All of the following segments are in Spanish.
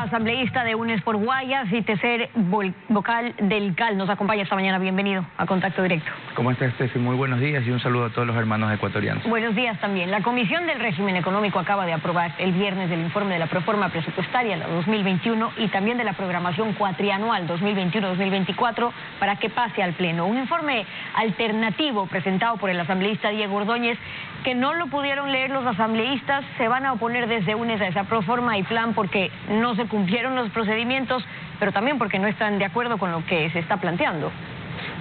asambleísta de UNES por Guayas y tercer vocal del CAL. Nos acompaña esta mañana. Bienvenido a Contacto Directo. ¿Cómo está, Steffi? Muy buenos días y un saludo a todos los hermanos ecuatorianos. Buenos días también. La Comisión del Régimen Económico acaba de aprobar el viernes el informe de la proforma presupuestaria, la 2021, y también de la programación cuatrianual 2021-2024 para que pase al Pleno. Un informe alternativo presentado por el asambleísta Diego Ordóñez, que no lo pudieron leer los asambleístas. Se van a oponer desde UNES a esa proforma y plan porque no se cumplieron los procedimientos, pero también porque no están de acuerdo con lo que se está planteando.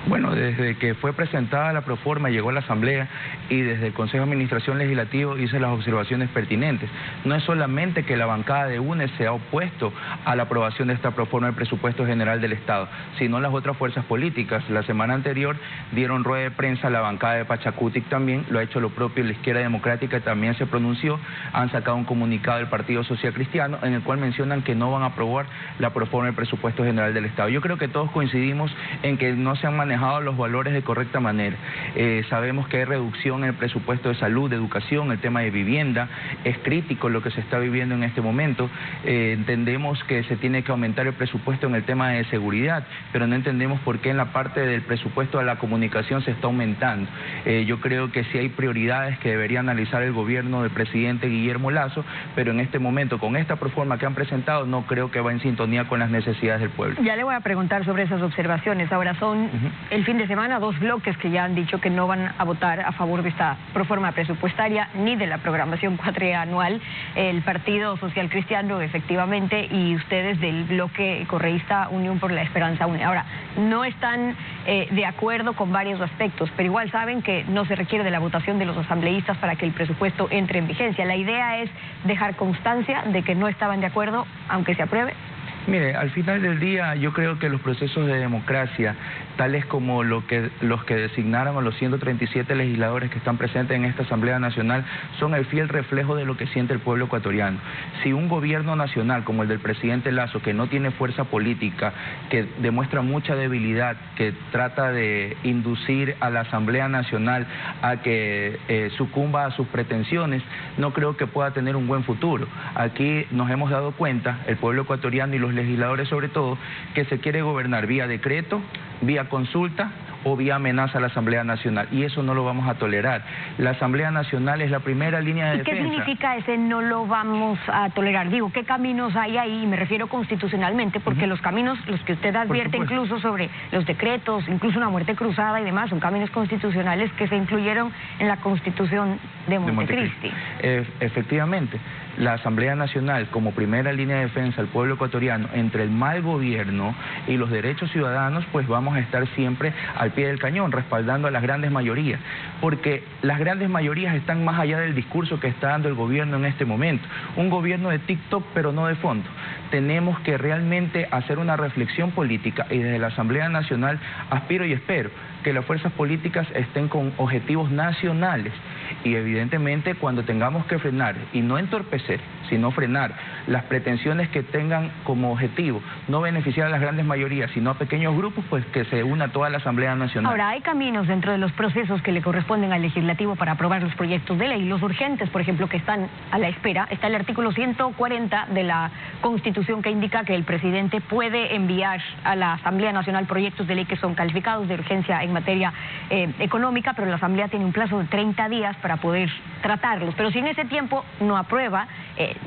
Bueno, desde que fue presentada la proforma, llegó a la Asamblea y desde el Consejo de Administración Legislativo hice las observaciones pertinentes. No es solamente que la bancada de UNES se ha opuesto a la aprobación de esta proforma del presupuesto general del Estado, sino las otras fuerzas políticas. La semana anterior dieron rueda de prensa, la bancada de Pachacutic también, lo ha hecho lo propio, la Izquierda Democrática también se pronunció, han sacado un comunicado del Partido Social Cristiano en el cual mencionan que no van a aprobar la proforma del presupuesto general del Estado. Yo creo que todos coincidimos en que no se han manejado los valores de correcta manera. Sabemos que hay reducción en el presupuesto de salud, de educación, el tema de vivienda, es crítico lo que se está viviendo en este momento. Entendemos que se tiene que aumentar el presupuesto en el tema de seguridad, pero no entendemos por qué en la parte del presupuesto de la comunicación se está aumentando. Yo creo que sí hay prioridades que debería analizar el gobierno del presidente Guillermo Lasso, pero en este momento, con esta proforma que han presentado, no creo que va en sintonía con las necesidades del pueblo. Ya le voy a preguntar sobre esas observaciones. Ahora son el fin de semana dos bloques que ya han dicho que no van a votar a favor de esta proforma presupuestaria ni de la programación cuatrianual. El Partido Social Cristiano, efectivamente, y ustedes del bloque correísta Unión por la Esperanza UNE. Ahora, no están de acuerdo con varios aspectos, pero igual saben que no se requiere de la votación de los asambleístas para que el presupuesto entre en vigencia. La idea es dejar constancia de que no estaban de acuerdo, aunque se apruebe. Mire, al final del día yo creo que los procesos de democracia, tales como los que designaron a los 137 legisladores que están presentes en esta Asamblea Nacional, son el fiel reflejo de lo que siente el pueblo ecuatoriano. Si un gobierno nacional como el del presidente Lasso, que no tiene fuerza política, que demuestra mucha debilidad, que trata de inducir a la Asamblea Nacional a que sucumba a sus pretensiones, no creo que pueda tener un buen futuro. Aquí nos hemos dado cuenta, el pueblo ecuatoriano y los legisladores sobre todo, que se quiere gobernar vía decreto, vía consulta o vía amenaza a la Asamblea Nacional, y eso no lo vamos a tolerar. La Asamblea Nacional es la primera línea de defensa. ¿Y qué significa ese no lo vamos a tolerar? Digo, ¿qué caminos hay ahí? Y me refiero constitucionalmente, porque los caminos, los que usted advierte incluso sobre los decretos, incluso una muerte cruzada y demás, son caminos constitucionales que se incluyeron en la Constitución de Montecristi. Efectivamente, la Asamblea Nacional, como primera línea de defensa del pueblo ecuatoriano entre el mal gobierno y los derechos ciudadanos, pues vamos a estar siempre al pie del cañón, respaldando a las grandes mayorías, porque las grandes mayorías están más allá del discurso que está dando el gobierno en este momento. Un gobierno de TikTok, pero no de fondo. Tenemos que realmente hacer una reflexión política, y desde la Asamblea Nacional aspiro y espero que las fuerzas políticas estén con objetivos nacionales, y evidentemente cuando tengamos que frenar, y no entorpecer, sino frenar las pretensiones que tengan como objetivo no beneficiar a las grandes mayorías, sino a pequeños grupos, pues que se una toda la Asamblea Nacional. Ahora, hay caminos dentro de los procesos que le corresponden al legislativo para aprobar los proyectos de ley. Los urgentes, por ejemplo, que están a la espera, está el artículo 140 de la Constitución, que indica que el presidente puede enviar a la Asamblea Nacional proyectos de ley que son calificados de urgencia en materia económica, pero la Asamblea tiene un plazo de 30 días para poder tratarlos. Pero si en ese tiempo no aprueba,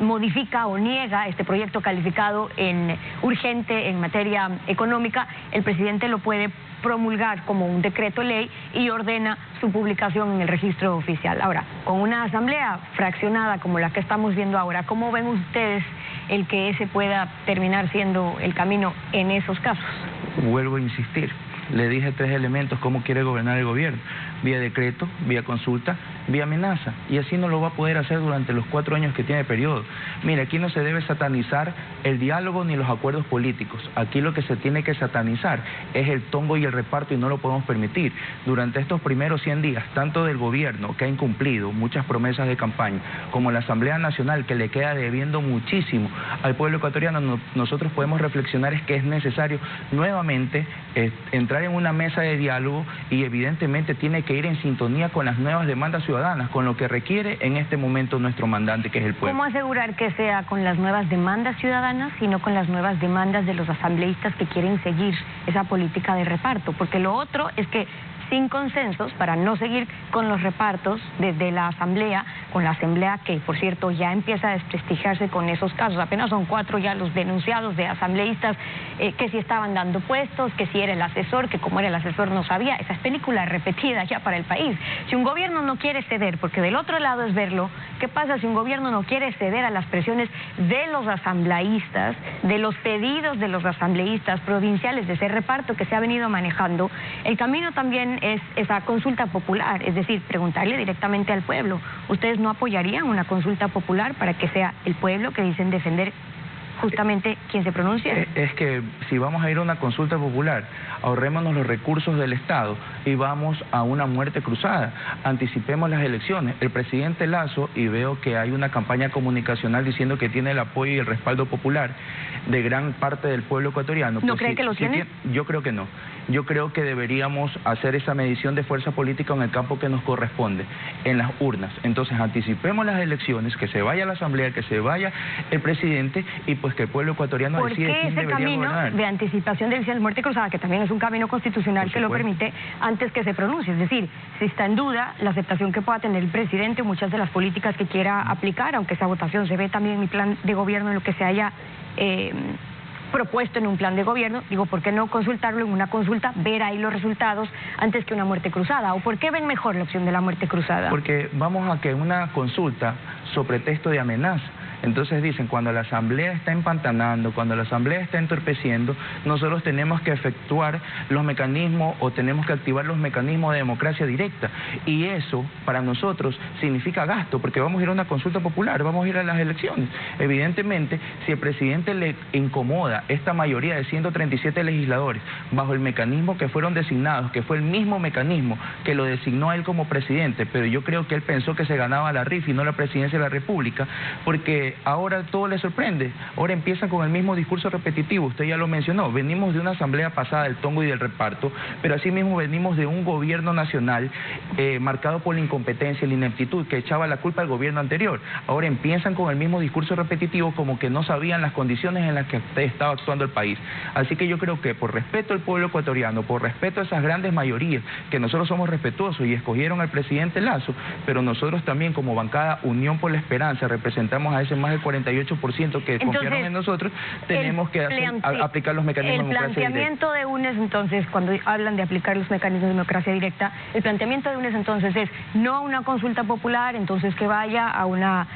modifica o niega este proyecto calificado en urgente en materia económica, el presidente lo puede promulgar como un decreto ley y ordena su publicación en el registro oficial. Ahora, con una asamblea fraccionada como la que estamos viendo ahora, ¿cómo ven ustedes el que ese pueda terminar siendo el camino en esos casos? Vuelvo a insistir. Le dije tres elementos: cómo quiere gobernar el gobierno: vía decreto, vía consulta, vía amenaza, y así no lo va a poder hacer durante los 4 años que tiene periodo. Mire, aquí no se debe satanizar el diálogo ni los acuerdos políticos. Aquí lo que se tiene que satanizar es el tongo y el reparto, y no lo podemos permitir. Durante estos primeros 100 días, tanto del gobierno, que ha incumplido muchas promesas de campaña, como la Asamblea Nacional, que le queda debiendo muchísimo al pueblo ecuatoriano, nosotros podemos reflexionar es que es necesario nuevamente entrar en una mesa de diálogo, y evidentemente tiene que ir en sintonía con las nuevas demandas ciudadanas, con lo que requiere en este momento nuestro mandante, que es el pueblo. ¿Cómo asegurar que sea con las nuevas demandas ciudadanas, sino con las nuevas demandas de los asambleístas que quieren seguir esa política de reparto? Porque lo otro es que sin consensos, para no seguir con los repartos desde la asamblea, con la asamblea que, por cierto, ya empieza a desprestigiarse con esos casos. Apenas son 4 ya los denunciados de asambleístas que sí estaban dando puestos, que sí era el asesor, que como era el asesor no sabía. Esa es película repetida ya para el país. Si un gobierno no quiere ceder, porque del otro lado es verlo, ¿qué pasa si un gobierno no quiere ceder a las presiones de los asambleístas, de los pedidos de los asambleístas provinciales de ese reparto que se ha venido manejando? El camino también es esa consulta popular, es decir, preguntarle directamente al pueblo. ¿Ustedes no apoyarían una consulta popular para que sea el pueblo que dicen defender justamente quien se pronuncie? Es que si vamos a ir a una consulta popular, ahorrémonos los recursos del Estado y vamos a una muerte cruzada. Anticipemos las elecciones. El presidente Lasso, y veo que hay una campaña comunicacional diciendo que tiene el apoyo y el respaldo popular de gran parte del pueblo ecuatoriano. ¿No cree que lo tiene? Yo creo que no. Yo creo que deberíamos hacer esa medición de fuerza política en el campo que nos corresponde, en las urnas. Entonces anticipemos las elecciones, que se vaya la asamblea, que se vaya el presidente y pues que el pueblo ecuatoriano decide quién debería gobernar. ¿Por qué ese camino de anticipación de elecciones, muerte cruzada, que también es un camino constitucional que lo permite, antes que se pronuncie? Es decir, si está en duda la aceptación que pueda tener el presidente, muchas de las políticas que quiera aplicar, aunque esa votación se ve también en mi plan de gobierno, en lo que se haya propuesto en un plan de gobierno, digo, ¿por qué no consultarlo en una consulta, ver ahí los resultados antes que una muerte cruzada? ¿O por qué ven mejor la opción de la muerte cruzada? Porque vamos a que una consulta, sobre pretexto de amenaza, entonces dicen, cuando la asamblea está empantanando, cuando la asamblea está entorpeciendo, nosotros tenemos que efectuar los mecanismos o tenemos que activar los mecanismos de democracia directa. Y eso, para nosotros, significa gasto, porque vamos a ir a una consulta popular, vamos a ir a las elecciones. Evidentemente, si el presidente le incomoda esta mayoría de 137 legisladores, bajo el mecanismo que fueron designados, que fue el mismo mecanismo que lo designó a él como presidente, pero yo creo que él pensó que se ganaba la rifa y no la presidencia de la República, porque ahora todo le sorprende. Ahora empiezan con el mismo discurso repetitivo, usted ya lo mencionó, venimos de una asamblea pasada del tongo y del reparto, pero asimismo venimos de un gobierno nacional marcado por la incompetencia y la ineptitud, que echaba la culpa al gobierno anterior. Ahora empiezan con el mismo discurso repetitivo, como que no sabían las condiciones en las que estaba actuando el país. Así que yo creo que por respeto al pueblo ecuatoriano, por respeto a esas grandes mayorías, que nosotros somos respetuosos y escogieron al presidente Lasso, pero nosotros también como bancada Unión por la Esperanza representamos a ese más del 48% que confiaron en nosotros, tenemos que aplicar los mecanismos de democracia directa. El planteamiento de UNES, entonces, cuando hablan de aplicar los mecanismos de democracia directa, el planteamiento de UNES, entonces, es no a una consulta popular, entonces que vaya a una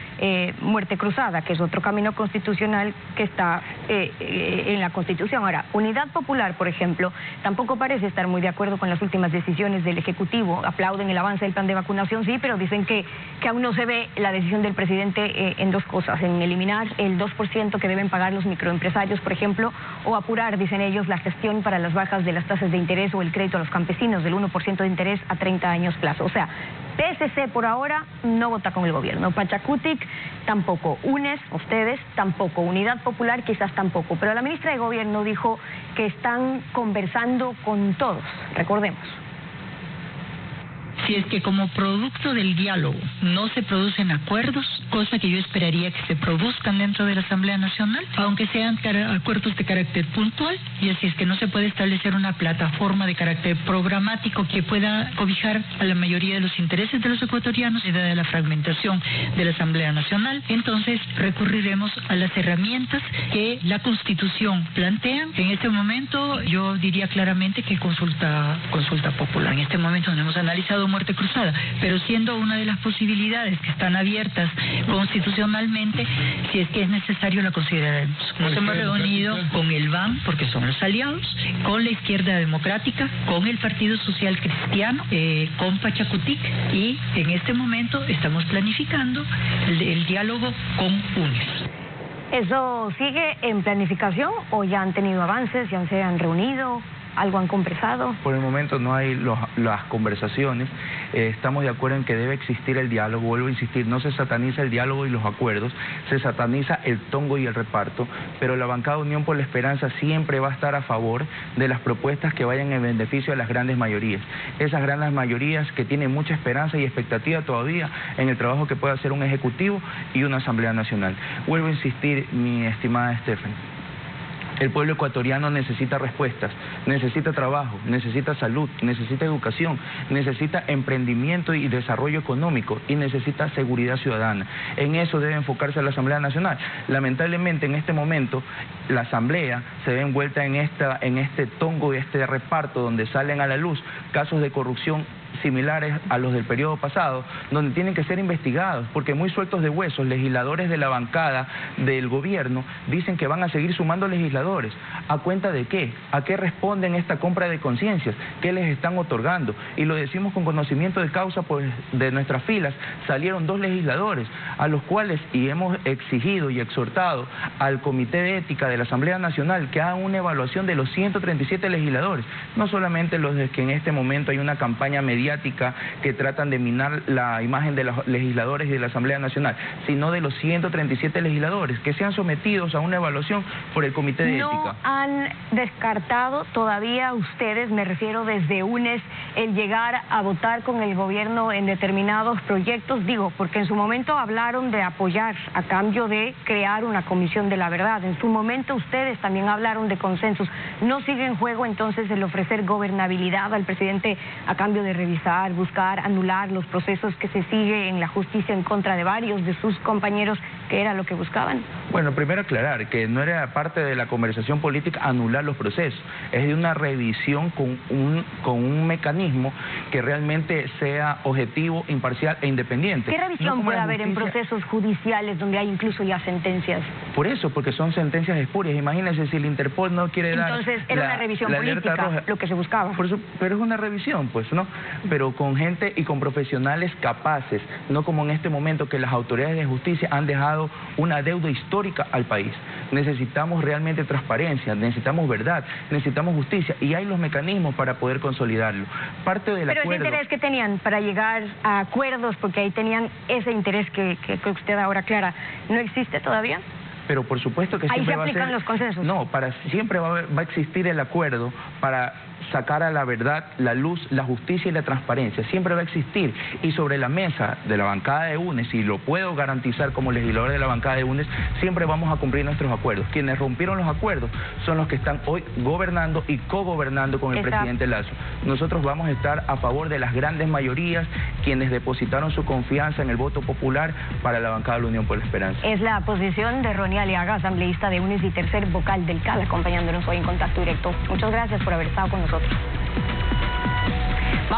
muerte cruzada, que es otro camino constitucional que está en la Constitución. Ahora, Unidad Popular, por ejemplo, tampoco parece estar muy de acuerdo con las últimas decisiones del Ejecutivo. Aplauden el avance del plan de vacunación, sí, pero dicen que aún no se ve la decisión del presidente en dos cosas, en eliminar el 2% que deben pagar los microempresarios, por ejemplo, o apurar, dicen ellos, la gestión para las bajas de las tasas de interés o el crédito a los campesinos del 1% de interés a 30 años plazo. O sea, PSC por ahora no vota con el gobierno, Pachacutic tampoco, UNES, ustedes tampoco, Unidad Popular quizás tampoco, pero la ministra de Gobierno dijo que están conversando con todos, recordemos. Si es que como producto del diálogo no se producen acuerdos, cosa que yo esperaría que se produzcan dentro de la Asamblea Nacional, aunque sean acuerdos de carácter puntual, y así es que no se puede establecer una plataforma de carácter programático que pueda cobijar a la mayoría de los intereses de los ecuatorianos y de la fragmentación de la Asamblea Nacional, entonces recurriremos a las herramientas que la Constitución plantea. En este momento yo diría claramente que consulta popular. En este momento no hemos analizado muerte cruzada, pero siendo una de las posibilidades que están abiertas constitucionalmente, si es que es necesario la consideraremos. Nos hemos reunido con el BAN, porque son los aliados, con la Izquierda Democrática, con el Partido Social Cristiano, con Pachacutic, y en este momento estamos planificando el diálogo con UNES. ¿Eso sigue en planificación o ya han tenido avances, ya se han reunido? ¿Algo han conversado? Por el momento no hay las conversaciones. Estamos de acuerdo en que debe existir el diálogo. Vuelvo a insistir, no se sataniza el diálogo y los acuerdos, se sataniza el tongo y el reparto, pero la bancada Unión por la Esperanza siempre va a estar a favor de las propuestas que vayan en beneficio de las grandes mayorías. Esas grandes mayorías que tienen mucha esperanza y expectativa todavía en el trabajo que puede hacer un Ejecutivo y una Asamblea Nacional. Vuelvo a insistir, mi estimada Stephanie. El pueblo ecuatoriano necesita respuestas, necesita trabajo, necesita salud, necesita educación, necesita emprendimiento y desarrollo económico y necesita seguridad ciudadana. En eso debe enfocarse la Asamblea Nacional. Lamentablemente en este momento la Asamblea se ve envuelta en este tongo y este reparto donde salen a la luz casos de corrupción similares a los del periodo pasado, donde tienen que ser investigados, porque muy sueltos de huesos, legisladores de la bancada del gobierno dicen que van a seguir sumando legisladores. ¿A cuenta de qué? ¿A qué responden esta compra de conciencias? ¿Qué les están otorgando? Y lo decimos con conocimiento de causa, pues de nuestras filas salieron 2 legisladores, a los cuales y hemos exigido y exhortado al Comité de Ética de la Asamblea Nacional que haga una evaluación de los 137 legisladores, no solamente los de que en este momento hay una campaña mediática que tratan de minar la imagen de los legisladores y de la Asamblea Nacional, sino de los 137 legisladores que sean sometidos a una evaluación por el Comité de Ética. ¿No han descartado todavía ustedes, me refiero desde UNES, el llegar a votar con el gobierno en determinados proyectos? Digo, porque en su momento hablaron de apoyar a cambio de crear una comisión de la verdad. En su momento ustedes también hablaron de consensos. ¿No sigue en juego entonces el ofrecer gobernabilidad al presidente a cambio de revisar, buscar anular los procesos que se sigue en la justicia en contra de varios de sus compañeros, que era lo que buscaban? Bueno, primero aclarar que no era parte de la conversación política anular los procesos, es de una revisión con un mecanismo que realmente sea objetivo, imparcial e independiente. ¿Qué revisión puede haber en procesos judiciales donde hay incluso ya sentencias? Por eso, porque son sentencias espurias. Imagínense si el Interpol no quiere dar... Entonces era una revisión política lo que se buscaba. Pero es una revisión, pues, ¿no? Pero con gente y con profesionales capaces, no como en este momento que las autoridades de justicia han dejado una deuda histórica al país. Necesitamos realmente transparencia, necesitamos verdad, necesitamos justicia y hay los mecanismos para poder consolidarlo. Parte del acuerdo... Pero ese interés que tenían para llegar a acuerdos, porque ahí tenían ese interés que usted ahora aclara, ¿no existe todavía? Pero por supuesto que siempre va a ser... ¿Ahí se aplican los consensos? No, siempre va a existir el acuerdo para sacar a la verdad, la luz, la justicia y la transparencia. Siempre va a existir. Y sobre la mesa de la bancada de UNES, y lo puedo garantizar como legislador de la bancada de UNES, siempre vamos a cumplir nuestros acuerdos. Quienes rompieron los acuerdos son los que están hoy gobernando y cogobernando con el presidente Lasso. Nosotros vamos a estar a favor de las grandes mayorías, quienes depositaron su confianza en el voto popular para la bancada de la Unión por la Esperanza. Es la posición de Ronnie Aliaga, asambleísta de UNES y tercer vocal del CAL, acompañándonos hoy en Contacto Directo. Muchas gracias por haber estado con nosotros.